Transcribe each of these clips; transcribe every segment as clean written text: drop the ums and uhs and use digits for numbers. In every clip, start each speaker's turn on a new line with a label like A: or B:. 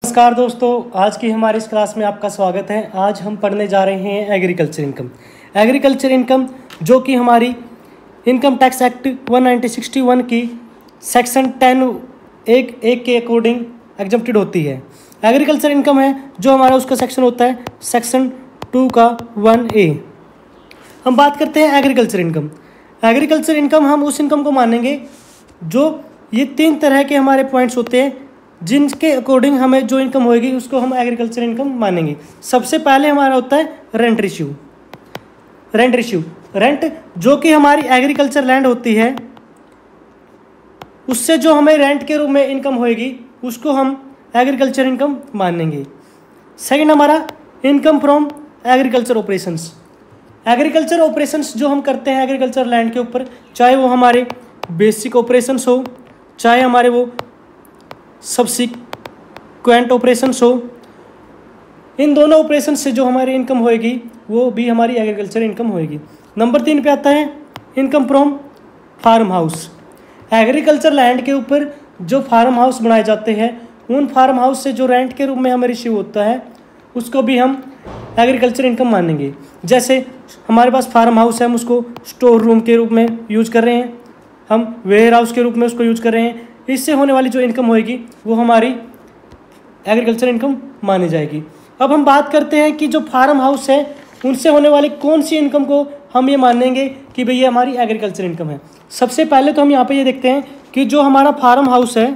A: नमस्कार दोस्तों, आज की हमारी इस क्लास में आपका स्वागत है। आज हम पढ़ने जा रहे हैं एग्रीकल्चर इनकम। एग्रीकल्चर इनकम जो कि हमारी इनकम टैक्स एक्ट 1961 की सेक्शन 10(1) के अकॉर्डिंग एग्जम्प्टेड होती है। एग्रीकल्चर इनकम है जो हमारा उसका सेक्शन होता है सेक्शन 2 का 1A। हम बात करते हैं एग्रीकल्चर इनकम। एग्रीकल्चर इनकम हम उस इनकम को मानेंगे जो ये 3 तरह के हमारे पॉइंट्स होते हैं जिनके अकॉर्डिंग हमें जो इनकम होएगी उसको हम एग्रीकल्चर इनकम मानेंगे। सबसे पहले हमारा होता है रेंट रेशियो। रेंट जो कि हमारी एग्रीकल्चर लैंड होती है उससे जो हमें रेंट के रूप में इनकम होएगी उसको हम एग्रीकल्चर इनकम मानेंगे। सेकंड हमारा income from agriculture operations. Agriculture operations जो हम करते हैं एग्रीकल्चर लैंड के ऊपर, चाहे वो हमारे बेसिक ऑपरेशंस हो, चाहे हमारे वो सब्सिक्वेंट ऑपरेशंस हो, इन दोनों ऑपरेशन से जो हमारी इनकम होएगी वो भी हमारी एग्रीकल्चर इनकम होएगी। नंबर 3 पे आता है income from farm house. Agriculture land के ऊपर जो फार्म हाउस बनाए जाते हैं उन फार्म हाउस से जो रेंट के रूप में हमें रिसीव होता है उसको भी हम एग्रीकल्चर इनकम मानेंगे। जैसे हमारे पास फार्म हाउस है, हम उसको स्टोर रूम के रूप में यूज कर रहे हैं, हम वेयर हाउस के रूप में उसको यूज कर रहे हैं। इससे होने वाली जो इनकम होएगी वो हमारी एग्रीकल्चर इनकम मानी जाएगी। अब हम बात करते हैं कि जो फार्म हाउस है उनसे होने वाली कौन सी इनकम को हम ये मानेंगे कि भाई ये हमारी एग्रीकल्चर इनकम है। सबसे पहले तो हम यहाँ पे ये देखते हैं कि जो हमारा फार्म हाउस है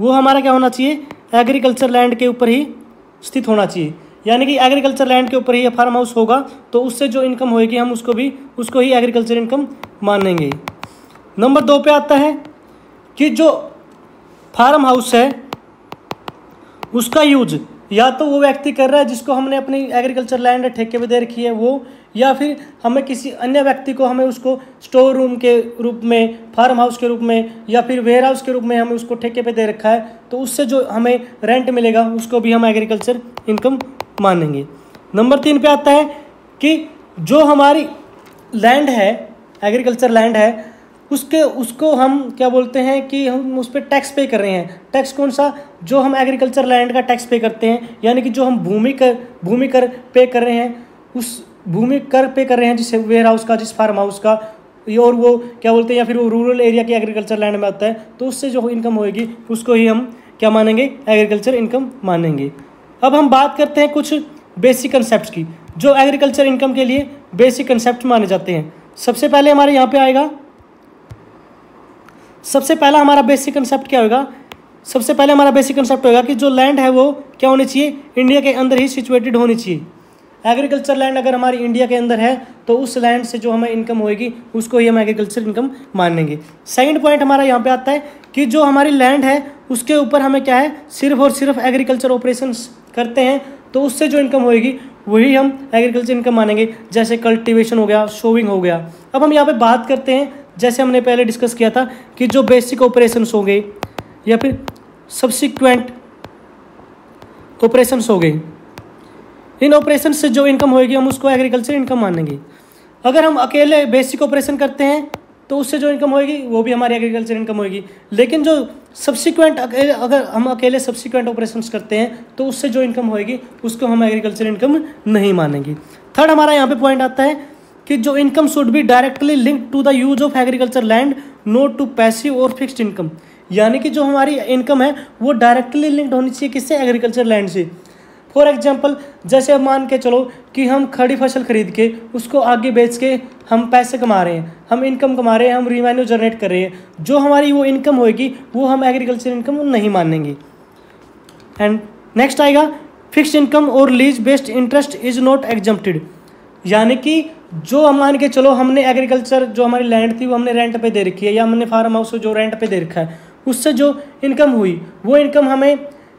A: वो हमारा क्या होना चाहिए, एग्रीकल्चर लैंड के ऊपर ही स्थित होना चाहिए। यानी कि एग्रीकल्चर लैंड के ऊपर ही फार्म हाउस होगा तो उससे जो इनकम होएगी हम उसको ही एग्रीकल्चर इनकम मानेंगे। नंबर 2 पे आता है कि जो फार्म हाउस है उसका यूज या तो वो व्यक्ति कर रहा है जिसको हमने अपनी एग्रीकल्चर लैंड ठेके पे दे रखी है वो, या फिर हमें किसी अन्य व्यक्ति को हमें उसको स्टोर रूम के रूप में, फार्म हाउस के रूप में या फिर वेयर हाउस के रूप में हमें उसको ठेके पे दे रखा है, तो उससे जो हमें रेंट मिलेगा उसको भी हम एग्रीकल्चर इनकम मानेंगे। नंबर 3 पे आता है कि जो हमारी लैंड है, एग्रीकल्चर लैंड है, उसको हम क्या बोलते हैं कि हम उस पर टैक्स पे कर रहे हैं। टैक्स कौन सा, जो हम एग्रीकल्चर लैंड का टैक्स पे करते हैं, यानी कि जो हम भूमि कर पे कर रहे हैं, उस भूमि कर पे कर रहे हैं जिस वेयर हाउस का, जिस फार्म हाउस का, और वो क्या बोलते हैं, या फिर वो रूरल एरिया की एग्रीकल्चर लैंड में आता है, तो उससे जो इनकम होएगी उसको ही हम क्या मानेंगे, एग्रीकल्चर इनकम मानेंगे। अब हम बात करते हैं कुछ बेसिक कंसेप्ट की जो एग्रीकल्चर इनकम के लिए बेसिक कंसेप्ट माने जाते हैं। सबसे पहले हमारे यहाँ पे आएगा, सबसे पहला हमारा बेसिक कंसेप्ट क्या होगा, सबसे पहले हमारा बेसिक कंसेप्ट होगा कि जो लैंड है वो क्या होनी चाहिए, इंडिया के अंदर ही सिचुएटेड होनी चाहिए। एग्रीकल्चर लैंड अगर हमारी इंडिया के अंदर है तो उस लैंड से जो हमें इनकम होएगी उसको ही हम एग्रीकल्चर इनकम मानेंगे। सेकंड पॉइंट हमारा यहाँ पे आता है कि जो हमारी लैंड है उसके ऊपर हमें क्या है, सिर्फ और सिर्फ एग्रीकल्चर ऑपरेशंस करते हैं तो उससे जो इनकम होएगी वही हम एग्रीकल्चर इनकम मानेंगे। जैसे कल्टीवेशन हो गया, सोविंग हो गया। अब हम यहाँ पे बात करते हैं, जैसे हमने पहले डिस्कस किया था कि जो बेसिक ऑपरेशंस हो गए या फिर सब्सिक्वेंट ऑपरेशंस हो गए, इन ऑपरेशन से जो इनकम होएगी हम उसको एग्रीकल्चर इनकम मानेंगे। अगर हम अकेले बेसिक ऑपरेशन करते हैं तो उससे जो इनकम होएगी वो भी हमारी एग्रीकल्चर इनकम होएगी। लेकिन जो सब्सिक्वेंट, अगर हम अकेले सब्सिक्वेंट ऑपरेशंस करते हैं तो उससे जो इनकम होएगी उसको हम एग्रीकल्चर इनकम नहीं मानेंगे। थर्ड हमारा यहाँ पे पॉइंट आता है कि जो income should be directly linked to the use of agriculture land, not to passive और फिक्स्ड इनकम। यानी कि जो हमारी इनकम है वो डायरेक्टली लिंक्ड होनी चाहिए किससे, एग्रीकल्चर लैंड से। फॉर एग्जांपल, जैसे अब मान के चलो कि हम खड़ी फसल खरीद के उसको आगे बेच के हम पैसे कमा रहे हैं, हम इनकम कमा रहे हैं, हम रिवेन्यू जनरेट कर रहे हैं, जो हमारी वो इनकम होएगी वो हम एग्रीकल्चर इनकम नहीं मानेंगे। एंड नेक्स्ट आएगा फिक्स्ड इनकम और lease based interest is not exempted. यानी कि जो हम मान के चलो हमने एग्रीकल्चर जो हमारी लैंड थी वो हमने रेंट पे दे रखी है, या हमने फार्म हाउस जो रेंट पे दे रखा है, उससे जो इनकम हुई वो इनकम हमें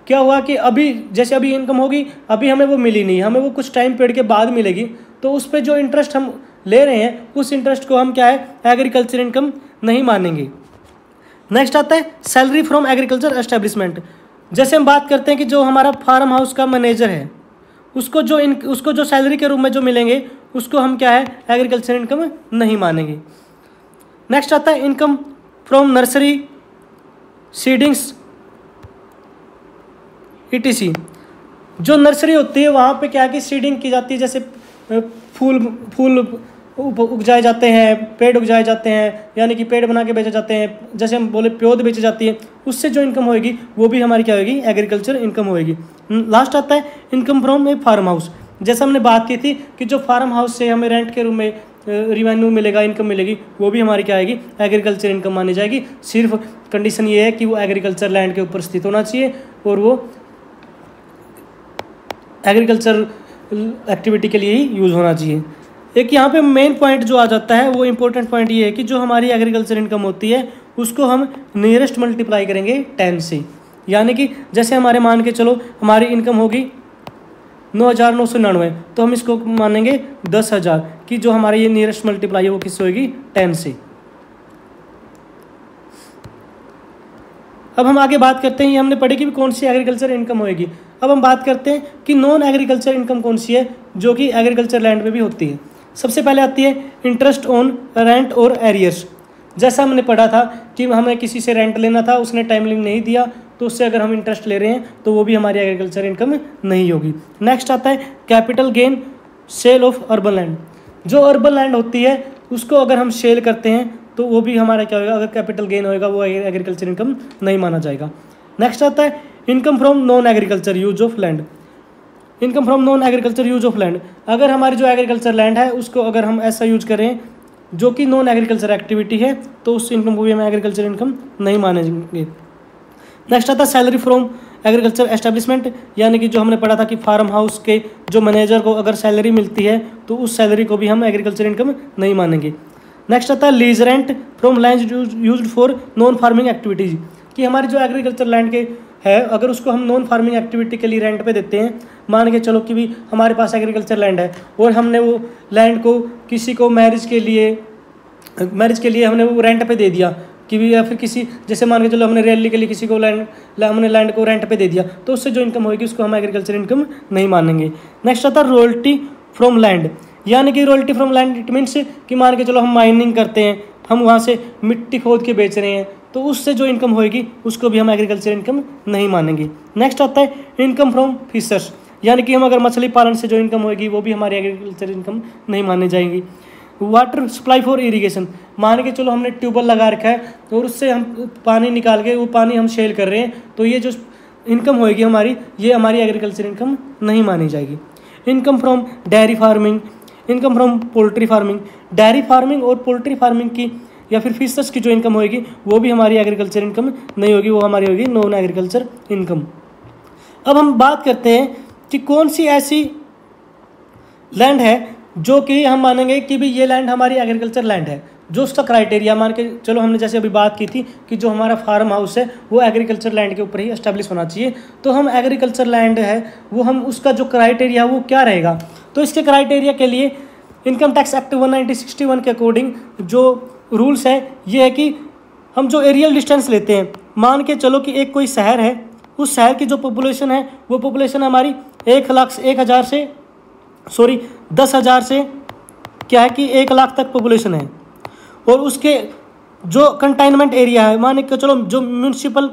A: क्या हुआ कि अभी जैसे अभी इनकम होगी, अभी हमें वो मिली नहीं, हमें वो कुछ टाइम पीरियड के बाद मिलेगी, तो उस पर जो इंटरेस्ट हम ले रहे हैं उस इंटरेस्ट को हम क्या है, एग्रीकल्चर इनकम नहीं मानेंगे। नेक्स्ट आता है सैलरी फ्रॉम एग्रीकल्चर एस्टेब्लिशमेंट। जैसे हम बात करते हैं कि जो हमारा फार्म हाउस का मैनेजर है उसको जो सैलरी के रूप में जो मिलेंगे उसको हम क्या है, एग्रीकल्चर इनकम नहीं मानेंगे। नेक्स्ट आता है इनकम फ्रॉम नर्सरी, सीडिंग्स ETC। जो नर्सरी होती है वहाँ पे क्या है कि सीडिंग की जाती है, जैसे फूल उगजाए जाते हैं, पेड़ उगजाए जाते हैं, यानी कि पेड़ बना के बेचे जाते हैं, जैसे हम बोले पौध बेची जाती है, उससे जो इनकम होएगी वो भी हमारी क्या होगी, एग्रीकल्चर इनकम होएगी। लास्ट आता है income from a farm house. जैसे हमने बात की थी कि जो फार्म हाउस से हमें रेंट के रूम में रिवेन्यू मिलेगा, इनकम मिलेगी, वो भी हमारी क्या आएगी, एग्रीकल्चर इनकम मानी जाएगी। सिर्फ कंडीशन ये है कि वो एग्रीकल्चर लैंड के ऊपर स्थित होना चाहिए और वो एग्रीकल्चर एक्टिविटी के लिए ही यूज़ होना चाहिए। एक यहाँ पे मेन पॉइंट जो आ जाता है वो इम्पोर्टेंट पॉइंट ये है कि जो हमारी एग्रीकल्चर इनकम होती है उसको हम नियरेस्ट मल्टीप्लाई करेंगे 10 से। यानी कि जैसे हमारे मान के चलो हमारी इनकम होगी 9,999, तो हम इसको मानेंगे 10,000 कि जो हमारा ये नियरेस्ट मल्टीप्लाई है वो किससे होगी, 10 से। अब हम आगे बात करते हैं, ये हमने पढ़ी कि कौन सी एग्रीकल्चर इनकम होएगी। अब हम बात करते हैं कि नॉन एग्रीकल्चर इनकम कौन सी है जो कि एग्रीकल्चर लैंड में भी होती है। सबसे पहले आती है इंटरेस्ट ऑन रेंट और एरियर्स। जैसा हमने पढ़ा था कि हमें किसी से रेंट लेना था, उसने टाइमली नहीं दिया, तो उससे अगर हम इंटरेस्ट ले रहे हैं तो वो भी हमारी एग्रीकल्चर इनकम नहीं होगी। नेक्स्ट आता है capital gain sale of urban land. जो अर्बन लैंड होती है उसको अगर हम सेल करते हैं तो वो भी हमारा क्या होगा, अगर कैपिटल गेन होएगा वो एग्रीकल्चर इनकम नहीं माना जाएगा। नेक्स्ट आता है income from non agriculture use of land. Income from non agriculture use of land, अगर हमारी जो एग्रीकल्चर लैंड है उसको अगर हम ऐसा यूज करें जो कि नॉन एग्रीकल्चर एक्टिविटी है तो उस इनकम को भी हम एग्रीकल्चर इनकम नहीं मानेंगे। नेक्स्ट आता है सैलरी फ्रॉम एग्रीकल्चर एस्टेब्लिशमेंट, यानी कि जो हमने पढ़ा था कि फार्म हाउस के जो मैनेजर को अगर सैलरी मिलती है तो उस सैलरी को भी हम एग्रीकल्चर इनकम नहीं मानेंगे। नेक्स्ट आता है lease rent from land used for non farming activities, कि हमारी जो एग्रीकल्चर लैंड के है अगर उसको हम नॉन फार्मिंग एक्टिविटी के लिए रेंट पे देते हैं, मान के चलो कि भी हमारे पास एग्रीकल्चर लैंड है और हमने वो लैंड को किसी को मैरिज के लिए हमने वो रेंट पे दे दिया कि भी, या फिर किसी जैसे मान के चलो हमने रैली के लिए किसी को हमने लैंड को रेंट पे दे दिया, तो उससे जो इनकम होगी उसको हम एग्रीकल्चर इनकम नहीं मानेंगे। नेक्स्ट आता है रॉयल्टी फ्रॉम लैंड, यानी कि royalty from land it means कि मान के चलो हम माइनिंग करते हैं, हम वहाँ से मिट्टी खोद के बेच रहे हैं, तो उससे जो इनकम होएगी उसको भी हम एग्रीकल्चर इनकम नहीं मानेंगे। नेक्स्ट आता है इनकम फ्रॉम फिशर्स, यानी कि हम अगर मछली पालन से जो इनकम होएगी वो भी हमारी एग्रीकल्चर इनकम नहीं मानी जाएगी। वाटर सप्लाई फॉर इरिगेशन, मान के चलो हमने ट्यूबवेल लगा रखा है और उससे हम पानी निकाल के वो पानी हम सेल कर रहे हैं, तो ये जो इनकम होएगी हमारी, ये हमारी एग्रीकल्चर इनकम नहीं मानी जाएगी। Income from dairy farming, income from poultry farming, dairy farming और पोल्ट्री फार्मिंग की या फिर फिशर्स की जो इनकम होएगी वो भी हमारी एग्रीकल्चर इनकम नहीं होगी, वो हमारी होगी नॉन एग्रीकल्चर इनकम। अब हम बात करते हैं कि कौन सी ऐसी लैंड है जो कि हम मानेंगे कि भी ये लैंड हमारी एग्रीकल्चर लैंड है, जो उसका क्राइटेरिया मान के चलो हमने जैसे अभी बात की थी कि जो हमारा फार्म हाउस है वो एग्रीकल्चर लैंड के ऊपर ही एस्टेब्लिश होना चाहिए, तो हम एग्रीकल्चर लैंड है वो हम उसका जो क्राइटेरिया वो क्या रहेगा, तो इसके क्राइटेरिया के लिए इनकम टैक्स एक्ट 1961 के अकॉर्डिंग जो रूल्स है ये है कि हम जो एरियल डिस्टेंस लेते हैं, मान के चलो कि एक कोई शहर है, उस शहर की जो पॉपुलेशन है वो पॉपुलेशन हमारी 10,000 से क्या है कि 1 लाख तक पॉपुलेशन है, और उसके जो कंटेनमेंट एरिया है, मान के चलो जो म्यूनसिपल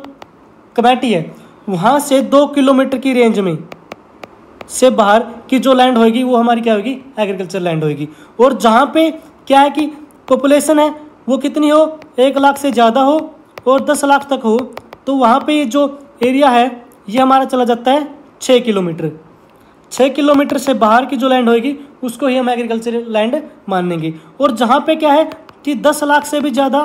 A: कमेटी है वहाँ से 2 किलोमीटर की रेंज में से बाहर की जो लैंड होगी वो हमारी क्या होगी, एग्रीकल्चर लैंड होगी। और जहाँ पे क्या है कि पॉपुलेशन है वो कितनी हो, 1 लाख से ज़्यादा हो और 10 लाख तक हो, तो वहाँ पे जो एरिया है ये हमारा चला जाता है 6 किलोमीटर। 6 किलोमीटर से बाहर की जो लैंड होगी उसको ही हम एग्रीकल्चर लैंड मानेंगे। और जहाँ पे क्या है कि 10 लाख से भी ज़्यादा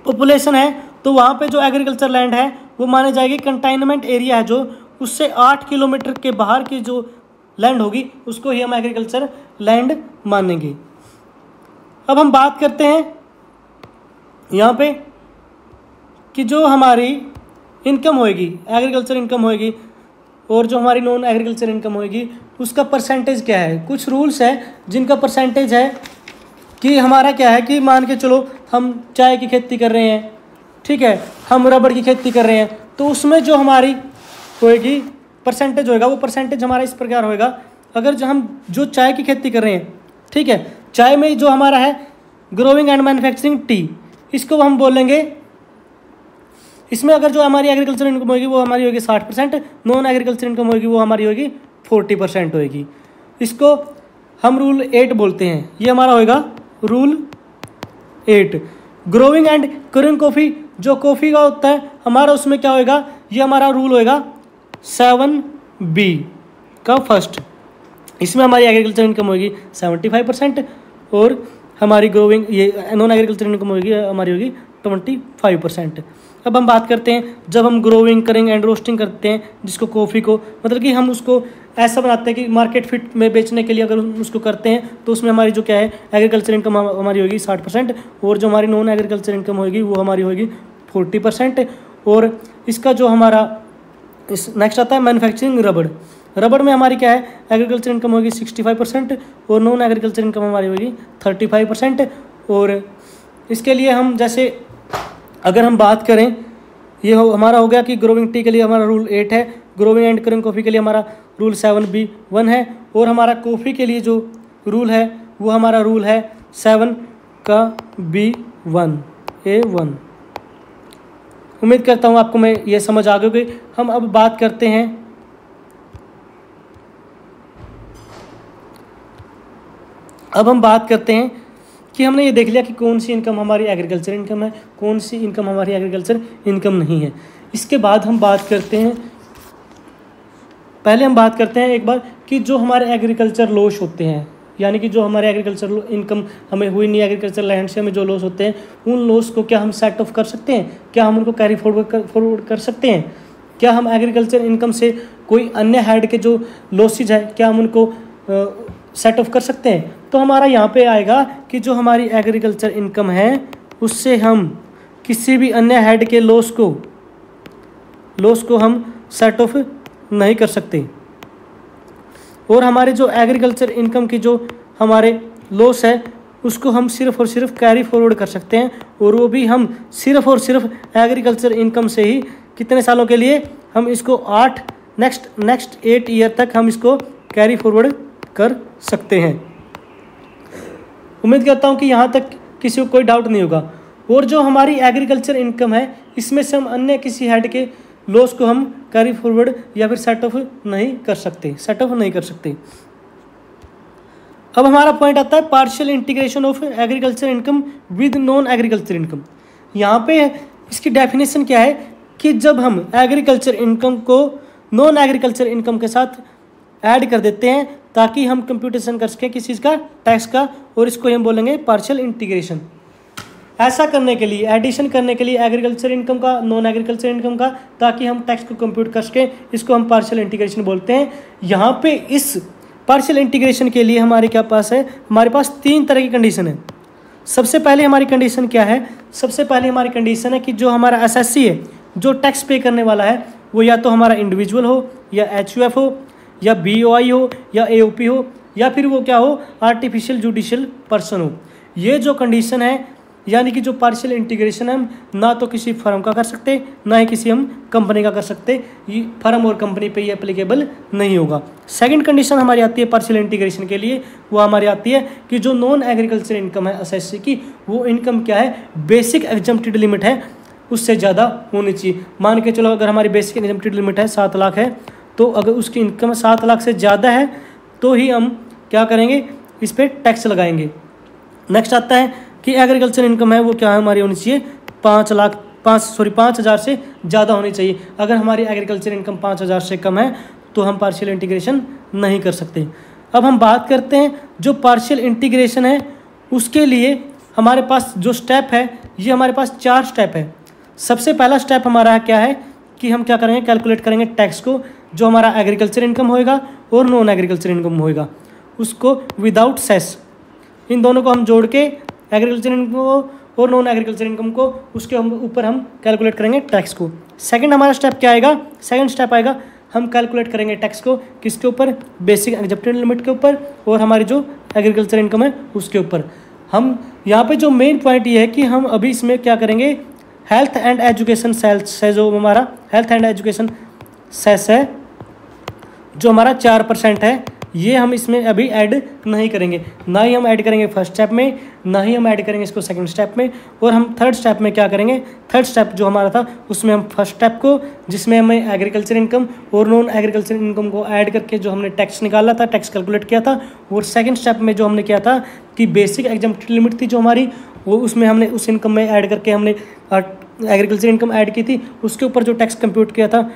A: पॉपुलेशन है तो वहाँ पे जो एग्रीकल्चर लैंड है वो माने जाएगी कंटेनमेंट एरिया है, जो उससे 8 किलोमीटर के बाहर की जो लैंड होगी उसको ही हम एग्रीकल्चर लैंड मानेंगे। अब हम बात करते हैं यहाँ पे कि जो हमारी इनकम होएगी, एग्रीकल्चर इनकम होएगी और जो हमारी नॉन एग्रीकल्चर इनकम होएगी उसका परसेंटेज क्या है। कुछ रूल्स है जिनका परसेंटेज है कि हमारा क्या है कि मान के चलो हम चाय की खेती कर रहे हैं, ठीक है, हम रबड़ की खेती कर रहे हैं, तो उसमें जो हमारी होएगी परसेंटेज होएगा वो परसेंटेज हमारा इस प्रकार होएगा। अगर जो हम जो चाय की खेती कर रहे हैं, ठीक है, चाय में जो हमारा है ग्रोइंग एंड मैन्युफैक्चरिंग टी, इसको हम बोलेंगे इसमें अगर जो हमारी एग्रीकल्चर इनकम होगी वो हमारी होगी 60%, नॉन एग्रीकल्चर इनकम होगी वो हमारी होगी 40% होगी। इसको हम रूल 8 बोलते हैं, ये हमारा होगा rule 8। Growing and curing coffee, जो कॉफ़ी का होता है हमारा, उसमें क्या होगा, ये हमारा रूल होगा 7B का फर्स्ट। इसमें हमारी एग्रीकल्चर इनकम होगी 75% और हमारी ग्रोइंग ये नॉन एग्रीकल्चर इनकम होगी हमारी होगी 25%। अब हम बात करते हैं जब हम ग्रोइंग करेंगे एंड रोस्टिंग करते हैं, जिसको कॉफ़ी को मतलब कि हम उसको ऐसा बनाते हैं कि मार्केट फिट में बेचने के लिए अगर हम उसको करते हैं तो उसमें हमारी जो क्या है एग्रीकल्चर इनकम हमारी होगी 60% और जो हमारी नॉन एग्रीकल्चर इनकम होगी वो हमारी होगी 40%। और इसका जो हमारा इस नेक्स्ट आता है मैन्युफैक्चरिंग रबड़। रबड़ में हमारी क्या है एग्रीकल्चर इनकम होगी 65% और नॉन एग्रीकल्चर इनकम हमारी होगी 35%। और इसके लिए हम जैसे अगर हम बात करें, ये हमारा हो गया कि ग्रोइंग टी के लिए हमारा रूल 8 है, ग्रोइंग एंड क्यूरिंग कॉफ़ी के लिए हमारा रूल 7B1 है और हमारा कॉफ़ी के लिए जो रूल है वो हमारा रूल है 7 का B1 A1। उम्मीद करता हूँ आपको मैं ये समझ आ गई। हम अब बात करते हैं कि हमने ये देख लिया कि कौन सी इनकम हमारी एग्रीकल्चर इनकम है, कौन सी इनकम हमारी एग्रीकल्चर इनकम नहीं है। इसके बाद हम बात करते हैं, पहले हम बात करते हैं एक बार कि जो हमारे एग्रीकल्चर लॉस होते हैं, यानी कि जो हमारे एग्रीकल्चर इनकम हमें हुई नहीं एग्रीकल्चर लैंड से हमें जो लॉस होते हैं, उन लॉस को क्या हम सेट ऑफ कर सकते हैं, क्या हम उनको कैरी फॉरवर्ड कर सकते हैं, क्या हम एग्रीकल्चर इनकम से कोई अन्य हेड के जो लॉसेज है क्या हम उनको सेट ऑफ कर सकते हैं। तो हमारा यहाँ पे आएगा कि जो हमारी एग्रीकल्चर इनकम है उससे हम किसी भी अन्य हेड के लॉस को हम सेट ऑफ नहीं कर सकते और हमारे जो एग्रीकल्चर इनकम की जो हमारे लॉस है उसको हम सिर्फ और सिर्फ कैरी फॉरवर्ड कर सकते हैं और वो भी हम सिर्फ और सिर्फ एग्रीकल्चर इनकम से ही कितने सालों के लिए हम इसको नेक्स्ट 8 ईयर तक हम इसको कैरी फॉरवर्ड कर सकते हैं। उम्मीद करता हूँ कि यहाँ तक किसी को कोई डाउट नहीं होगा। और जो हमारी एग्रीकल्चर इनकम है इसमें से हम अन्य किसी हेड के लॉस को हम कैरी फॉरवर्ड या फिर सेट ऑफ नहीं कर सकते। अब हमारा पॉइंट आता है partial integration of agriculture income with non agriculture income. यहाँ पे इसकी डेफिनेशन क्या है कि जब हम एग्रीकल्चर इनकम को नॉन एग्रीकल्चर इनकम के साथ ऐड कर देते हैं ताकि हम कंप्यूटेशन कर सकें किसी चीज़ का टैक्स का, और इसको हम बोलेंगे पार्शियल इंटीग्रेशन। ऐसा करने के लिए एडिशन करने के लिए एग्रीकल्चर इनकम का नॉन एग्रीकल्चर इनकम का, ताकि हम टैक्स को कंप्यूट कर सकें, इसको हम पार्शियल इंटीग्रेशन बोलते हैं। यहाँ पे इस पार्शियल इंटीग्रेशन के लिए हमारे क्या पास है, हमारे पास 3 तरह की कंडीशन है। सबसे पहले हमारी कंडीशन क्या है, सबसे पहले हमारी कंडीशन है कि जो हमारा एसएससी है, जो टैक्स पे करने वाला है, वो या तो हमारा इंडिविजुअल हो या एचयूएफ हो या बीओआई हो या एओपी हो या फिर वो क्या हो आर्टिफिशियल जुडिशियल पर्सन हो। ये जो कंडीशन है यानी कि जो पार्शियल इंटीग्रेशन है, हम ना तो किसी फर्म का कर सकते ना ही किसी हम कंपनी का कर सकते, ये फर्म और कंपनी पे ये एप्लीकेबल नहीं होगा। सेकंड कंडीशन हमारी आती है पार्शियल इंटीग्रेशन के लिए, वो हमारी आती है कि जो नॉन एग्रीकल्चर इनकम है एसएससी की, वो इनकम क्या है बेसिक एग्जम्प्टेड लिमिट है उससे ज़्यादा होनी चाहिए। मान के चलो अगर हमारी बेसिक एग्जम्प्टेड लिमिट है 7 लाख है, तो अगर उसकी इनकम 7 लाख से ज़्यादा है तो ही हम क्या करेंगे, इस पर टैक्स लगाएंगे। नेक्स्ट आता है कि एग्रीकल्चर इनकम है वो क्या है हमारी होनी चाहिए 5,000 से ज़्यादा होनी चाहिए। अगर हमारी एग्रीकल्चर इनकम 5,000 से कम है तो हम पार्शियल इंटीग्रेशन नहीं कर सकते। अब हम बात करते हैं जो पार्शियल इंटीग्रेशन है उसके लिए हमारे पास जो स्टेप है, ये हमारे पास 4 स्टेप है। सबसे पहला स्टेप हमारा क्या है कि हम क्या करेंगे, कैलकुलेट करेंगे टैक्स को, जो हमारा एग्रीकल्चर इनकम होएगा और नॉन एग्रीकल्चर इनकम होएगा उसको विदाउट सेस, इन दोनों को हम जोड़ के एग्रीकल्चर इनकम को और नॉन एग्रीकल्चर इनकम को उसके ऊपर हम कैलकुलेट करेंगे टैक्स को। सेकंड हमारा स्टेप क्या आएगा, सेकंड स्टेप आएगा हम कैलकुलेट करेंगे टैक्स को किसके ऊपर, बेसिक एग्जम्प्टेड लिमिट के ऊपर और हमारी जो एग्रीकल्चर इनकम है उसके ऊपर। हम यहाँ पे जो मेन पॉइंट ये है कि हम अभी इसमें क्या करेंगे, हेल्थ एंड एजुकेशन सेल्स है, जो हमारा हेल्थ एंड एजुकेशन सेस है जो हमारा 4% है, ये हम इसमें अभी ऐड नहीं करेंगे, ना ही हम ऐड करेंगे फर्स्ट स्टेप में, ना ही हम ऐड करेंगे इसको सेकंड स्टेप में। और हम थर्ड स्टेप में क्या करेंगे, थर्ड स्टेप जो हमारा था उसमें हम फर्स्ट स्टेप को, जिसमें हमें एग्रीकल्चर इनकम और नॉन एग्रीकल्चर इनकम को ऐड करके जो हमने टैक्स निकाला था, टैक्स कैलकुलेट किया था। और सेकंड स्टेप में जो हमने किया था कि बेसिक एग्जम्प्ट लिमिट थी जो हमारी, वो उसमें हमने उस इनकम में ऐड करके हमने एग्रीकल्चर इनकम ऐड की थी, उसके ऊपर जो टैक्स कंप्यूट किया था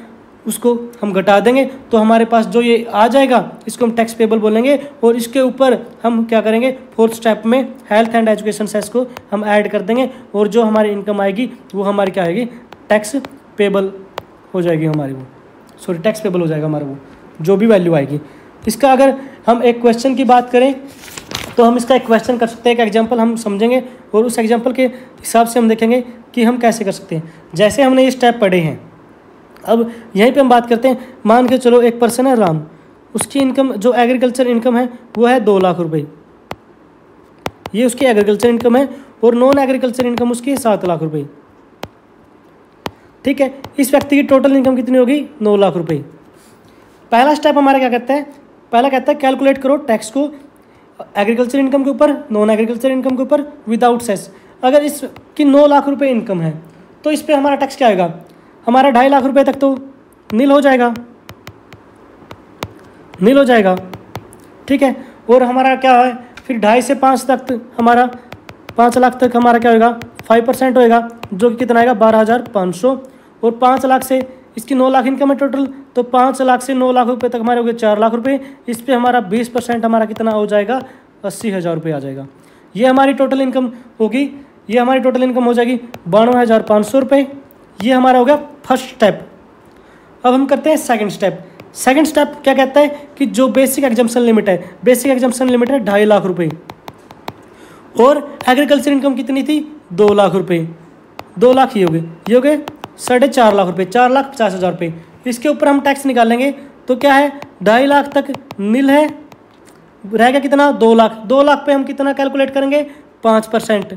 A: उसको हम घटा देंगे। तो हमारे पास जो ये आ जाएगा इसको हम टैक्स पेबल बोलेंगे। और इसके ऊपर हम क्या करेंगे, फोर्थ स्टेप में हेल्थ एंड एजुकेशन सेस को हम ऐड कर देंगे। और जो हमारी इनकम आएगी वो हमारी क्या आएगी, टैक्स पेबल हो जाएगी हमारी, वो सॉरी टैक्स पेबल हो जाएगा हमारा वो जो भी वैल्यू आएगी। इसका अगर हम एक क्वेश्चन की बात करें तो हम इसका एक क्वेश्चन कर सकते हैं, एक एग्जांपल हम समझेंगे और उस एग्जांपल के हिसाब से हम देखेंगे कि हम कैसे कर सकते हैं। जैसे हमने ये स्टेप पढ़े हैं, अब यहीं पे हम बात करते हैं। मान के चलो एक पर्सन है राम, उसकी इनकम जो एग्रीकल्चर इनकम है वो है 2 लाख रुपए, ये उसकी एग्रीकल्चर इनकम है। और नॉन एग्रीकल्चर इनकम उसकी 7 लाख रुपए। ठीक है, इस व्यक्ति की टोटल इनकम कितनी होगी, 9 लाख रुपए। पहला स्टेप हमारा क्या कहता है, पहला कहता है कैलकुलेट करो टैक्स को एग्रीकल्चर इनकम के ऊपर, नॉन एग्रीकल्चर इनकम के ऊपर विदाउट सेस। अगर इसकी 9 लाख रुपए इनकम है तो इस पर हमारा टैक्स क्या आएगा, हमारा 2.5 लाख रुपए तक तो नील हो जाएगा, नील हो जाएगा। ठीक है, और हमारा क्या है फिर 2.5 से 5 तक हमारा 5 लाख तक हमारा क्या होगा, 5% होएगा, जो कि कितना आएगा 12,500। और 5 लाख से इसकी 9 लाख इनकम है टोटल, तो 5 लाख से 9 लाख रुपए तक हमारे हो गए 4 लाख रुपए। इस पर हमारा 20% हमारा कितना हो जाएगा, 80,000 रुपये आ जाएगा। ये हमारी टोटल इनकम होगी, ये हमारी टोटल इनकम हो जाएगी 92,500 रुपये। ये हमारा हो गया फर्स्ट स्टेप। अब हम करते हैं सेकंड स्टेप। सेकंड स्टेप क्या कहता है कि जो बेसिक एग्जम्पशन लिमिट है, बेसिक एग्जम्पशन लिमिट है 2.5 लाख रुपए और एग्रीकल्चर इनकम कितनी थी 2 लाख रुपए। 2 लाख ये हो गए 4.5 लाख रुपए, 4,50,000 रुपये। इसके ऊपर हम टैक्स निकालेंगे तो क्या है 2.5 लाख तक नील है, रहेगा कितना 2 लाख। 2 लाख पे हम कितना कैलकुलेट करेंगे 5%,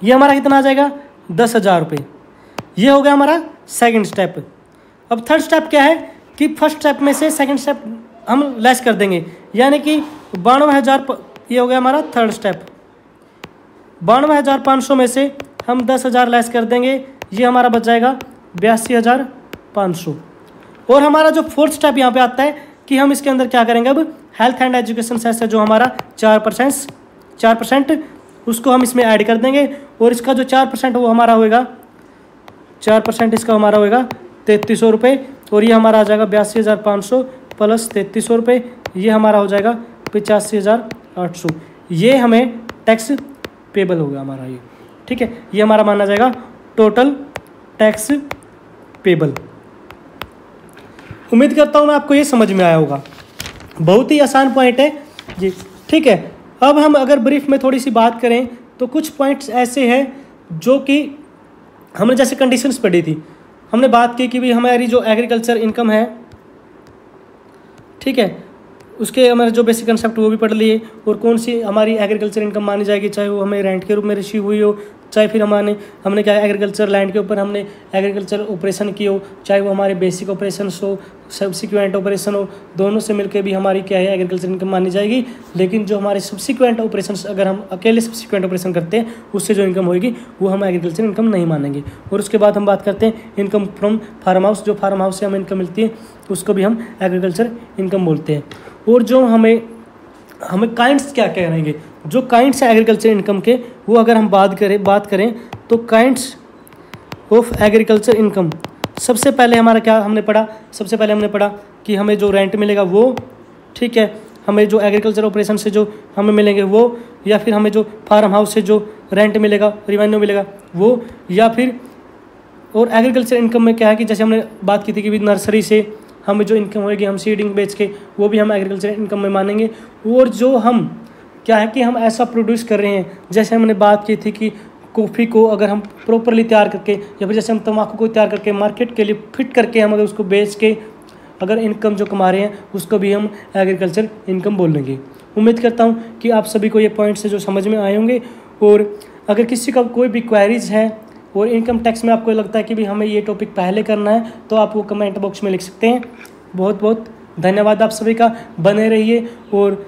A: ये हमारा कितना आ जाएगा 10,000 रुपये। ये हो गया हमारा सेकंड स्टेप। अब थर्ड स्टेप क्या है कि फर्स्ट स्टेप में से सेकंड स्टेप हम लेस कर देंगे, यानी कि 92,000, ये हो गया हमारा थर्ड स्टेप। 92,500 में से हम 10,000 लेस कर देंगे, ये हमारा बच जाएगा 82,500। और हमारा जो फोर्थ स्टेप यहाँ पे आता है कि हम इसके अंदर क्या करेंगे, अब हेल्थ एंड एजुकेशन सेस है जो हमारा 4%, उसको हम इसमें ऐड कर देंगे। और इसका जो 4% वो हमारा होएगा, 4% इसका हमारा होएगा 3,300 रुपये। और ये हमारा आ जाएगा 82,500 प्लस 3,300 रुपये, ये हमारा हो जाएगा 85,800। ये हमें टैक्स पेबल होगा हमारा ये। ठीक है, ये हमारा माना जाएगा टोटल टैक्स पेबल। उम्मीद करता हूँ मैं आपको ये समझ में आया होगा, बहुत ही आसान पॉइंट है जी। ठीक है, अब हम अगर ब्रीफ में थोड़ी सी बात करें तो कुछ पॉइंट्स ऐसे हैं जो कि हमने जैसे कंडीशंस पढ़ी थी, हमने बात की कि भाई हमारी जो एग्रीकल्चर इनकम है, ठीक है, उसके हमारे जो बेसिक कंसेप्ट वो भी पढ़ लिए। और कौन सी हमारी एग्रीकल्चर इनकम मानी जाएगी, चाहे वो हमें रेंट के रूप में रिसीव हुई हो, चाहे फिर हमने क्या एग्रीकल्चर लैंड के ऊपर हमने एग्रीकल्चर ऑपरेशन की हो, चाहे वो हमारे बेसिक ऑपरेशन हो, सब्सिक्वेंट ऑपरेशन हो, दोनों से मिलकर भी हमारी क्या है एग्रीकल्चर इनकम मानी जाएगी। लेकिन जो हमारे सब्सिक्वेंट ऑपरेशन, अगर हम अकेले सब्सिक्वेंट ऑपरेशन करते हैं उससे जो इनकम होगी वो हम एग्रीकल्चर इनकम नहीं मानेंगे। और उसके बाद हम बात करते हैं इनकम फ्रॉम फार्म हाउस, जो फार्म हाउस से हमें इनकम मिलती है उसको भी हम एग्रीकल्चर इनकम बोलते हैं। और जो हमें काइंड्स क्या कह रहेंगे, जो काइंड्स है एग्रीकल्चर इनकम के, वो अगर हम बात करें तो काइंड्स ऑफ एग्रीकल्चर इनकम, सबसे पहले हमारा क्या हमने पढ़ा, सबसे पहले हमने पढ़ा कि हमें जो रेंट मिलेगा वो, ठीक है, हमें जो एग्रीकल्चर ऑपरेशन से जो हमें मिलेंगे वो, या फिर हमें जो फार्म हाउस से जो रेंट मिलेगा, रिवेन्यू मिलेगा वो, या फिर और एग्रीकल्चर इनकम में क्या है कि जैसे हमने बात की थी कि नर्सरी से हमें जो इनकम होगी हम सीडिंग बेच के, वो भी हम एग्रीकल्चर इनकम में मानेंगे। और जो हम क्या है कि हम ऐसा प्रोड्यूस कर रहे हैं, जैसे हमने बात की थी कि कॉफ़ी को अगर हम प्रॉपरली तैयार करके, या फिर जैसे हम तम्बाकू को तैयार करके मार्केट के लिए फिट करके हम अगर उसको बेच के अगर इनकम जो कमा रहे हैं उसको भी हम एग्रीकल्चर इनकम बोलेंगे। उम्मीद करता हूँ कि आप सभी को ये पॉइंट्स से जो समझ में आए होंगे। और अगर किसी का कोई भी क्वेरीज है और इनकम टैक्स में आपको लगता है कि भी हमें ये टॉपिक पहले करना है, तो आप वो कमेंट बॉक्स में लिख सकते हैं। बहुत बहुत धन्यवाद आप सभी का, बने रहिए और